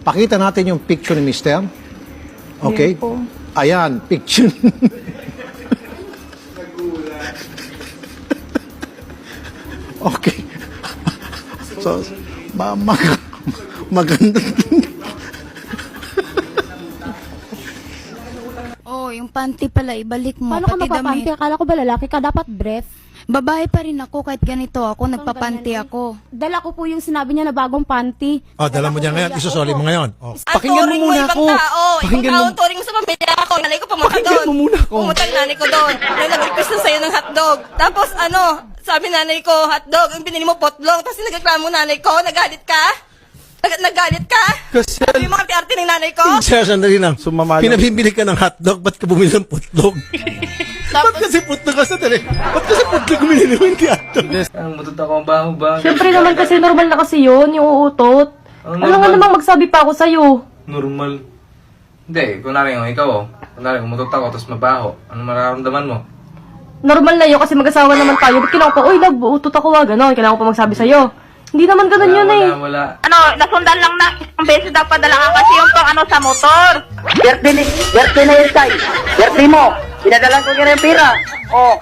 Pakita natin yung picture ni Mister. Okay? Yun po. Ayan, picture. Okay. So, maganda. Oh, yung panty pala, ibalik mo. Paano ka pati magpapanty? damit. Akala ko ba lalaki ka? Dapat breath. Babae pa rin ako kahit ganito ako, nagpapanty ako. Dala ko po yung sinabi niya na bagong panty. Oh, dala mo niya ngayon. Isusoli mo ngayon. Oh. Ang Pakinggan mo turing muna ibang ako. tao. Pakinggan Ibang mo. tao, turing mo sa pamilya ako. Nanay ko pumunta Pakinggan doon. mo muna ako. Pumunta yung nanay ko doon. Nung nag-request na sa'yo ng hotdog. Tapos sabi nanay ko, hotdog, yung binili mo potlong. Tapos nagreklamo nanay ko, nagalit ka? Nagalit ka? Kasi, Sabi yung mga arte ng nanay ko? Sir, sandali lang. Pinabibili ka ng hotdog, ba't ka bumili ng putlog? Ba't kasi putlog ka sa tali? Ba't kasi putlog bumili mo hindi hotdog? Ang mutot ako ang baho ba? Siyempre naman kasi normal na kasi yun, yung uutot. Ang Ano nga normal. namang magsabi pa ako sa'yo? Normal. Hindi, kunwari yung ikaw kunwari kung mutot ako tapos mabaho, ano mararamdaman mo? Normal na yun kasi mag-asawa naman tayo. Ba't kailangan ko pa, uy, nag-uutot ako gano'n. Kailangan ko pa magsabi sa'yo. Hindi naman ganun yun eh. Wala. Nasundan lang na ang beses daw padala ka kasi yung pang sa motor. Birthday na yun, Tay. Birthday mo. Pinadalan ko kaya yung pira. Oh.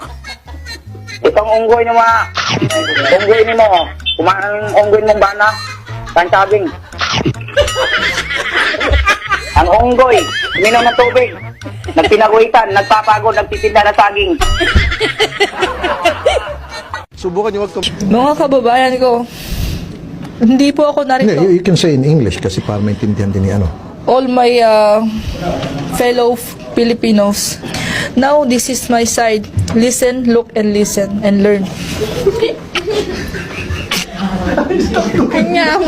Itong unggoy ni mga... Unggoy ni mo. Kumain ang unggoy mong bana. Pansabing. Ang unggoy. Uminom ng tubig. Nagpinaguitan. Nagpapagod. Nagtitinda na saging. Subukan niyo wag to. Mga kababayan ko, hindi po ako narito. You can say in English kasi para maintindihan din ni ano. All my fellow Filipinos, now this is my side. Listen, look, and listen, and learn. Kanya,